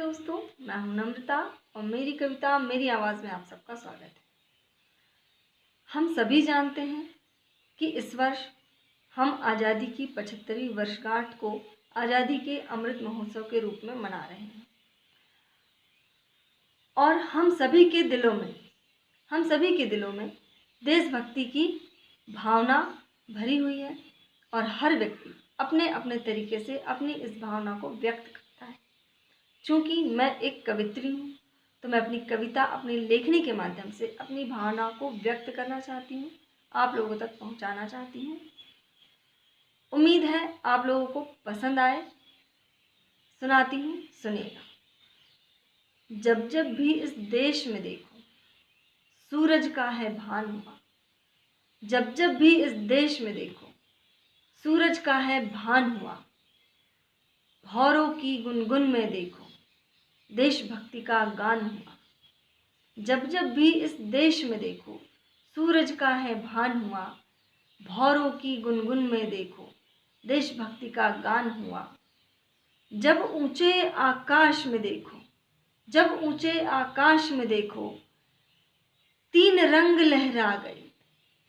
दोस्तों, मैं हूं नम्रता और मेरी कविता मेरी आवाज़ में आप सबका स्वागत है। हम सभी जानते हैं कि इस वर्ष हम आज़ादी की 75वीं वर्षगांठ को आज़ादी के अमृत महोत्सव के रूप में मना रहे हैं और हम सभी के दिलों में देशभक्ति की भावना भरी हुई है और हर व्यक्ति अपने अपने तरीके से अपनी इस भावना को व्यक्त करता है। चूँकि मैं एक कवित्री हूँ तो मैं अपनी कविता, अपनी लेखनी के माध्यम से अपनी भावना को व्यक्त करना चाहती हूँ, आप लोगों तक पहुँचाना चाहती हूँ। उम्मीद है आप लोगों को पसंद आए। सुनाती हूँ, सुनिएगा। जब जब भी इस देश में देखो सूरज का है भान हुआ, जब जब भी इस देश में देखो सूरज का है भान हुआ, भौरों की गुनगुन में देखो देशभक्ति का गान हुआ। जब जब भी इस देश में देखो सूरज का है भान हुआ, भौरों की गुनगुन में देखो देशभक्ति का गान हुआ। जब ऊंचे आकाश में देखो, जब ऊंचे आकाश में देखो तीन रंग लहरा गए,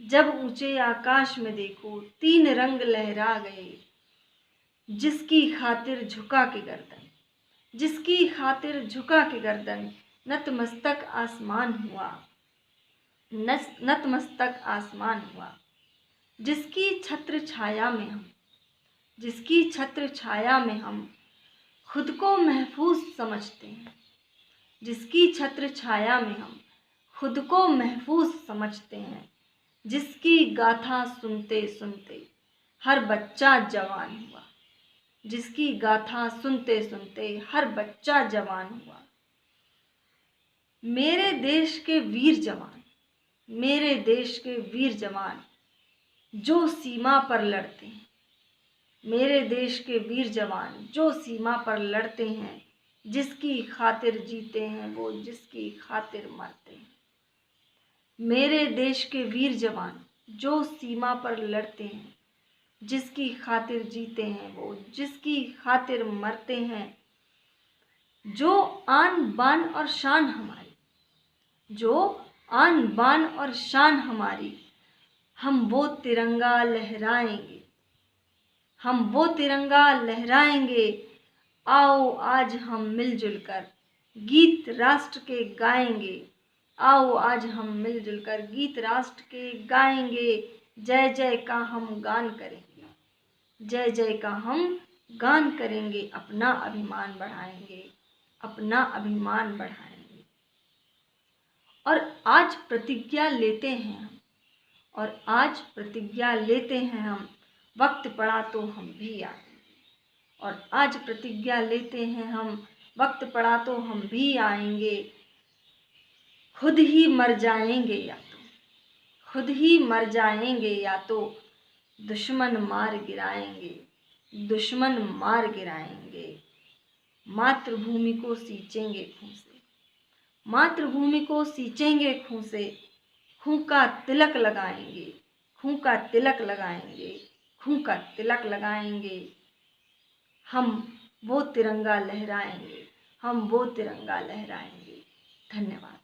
जब ऊंचे आकाश में देखो तीन रंग लहरा गए। जिसकी खातिर झुका के गर्दन, जिसकी खातिर झुका के गर्दन नतमस्तक आसमान हुआ, नतमस्तक आसमान हुआ। जिसकी छत्र छाया में हम, जिसकी छत्र छाया में हम खुद को महफूज समझते हैं, जिसकी छत्र छाया में हम खुद को महफूज समझते हैं। जिसकी गाथा सुनते सुनते हर बच्चा जवान हुआ, जिसकी गाथा सुनते सुनते हर बच्चा जवान हुआ। मेरे देश के वीर जवान, मेरे देश के वीर जवान जो सीमा पर लड़ते हैं, मेरे देश के वीर जवान जो सीमा पर लड़ते हैं। जिसकी खातिर जीते हैं वो जिसकी खातिर मरते हैं। मेरे देश के वीर जवान जो सीमा पर लड़ते हैं, जिसकी खातिर जीते हैं वो जिसकी खातिर मरते हैं। जो आन बान और शान हमारी, जो आन बान और शान हमारी, हम वो तिरंगा लहराएंगे, हम वो तिरंगा लहराएंगे। आओ आज हम मिलजुल कर गीत राष्ट्र के गाएंगे, आओ आज हम मिलजुल कर गीत राष्ट्र के गाएंगे। जय जय का हम गान करेंगे, जय जय का हम गान करेंगे। अपना अभिमान बढ़ाएंगे, अपना अभिमान बढ़ाएंगे। और आज प्रतिज्ञा लेते हैं हम, और आज प्रतिज्ञा लेते हैं हम, वक्त पड़ा तो हम भी आएंगे। और आज प्रतिज्ञा लेते हैं हम, वक्त पड़ा तो हम भी आएंगे। खुद ही मर जाएंगे या तो, खुद ही मर जाएंगे या तो दुश्मन मार गिराएंगे, दुश्मन मार गिराएंगे। मातृभूमि को सींचेंगे खून से, मातृभूमि को सींचेंगे खून से। खून का तिलक लगाएंगे, खून का तिलक लगाएंगे, खून का तिलक लगाएंगे। हम वो तिरंगा लहराएंगे, हम वो तिरंगा लहराएंगे। धन्यवाद।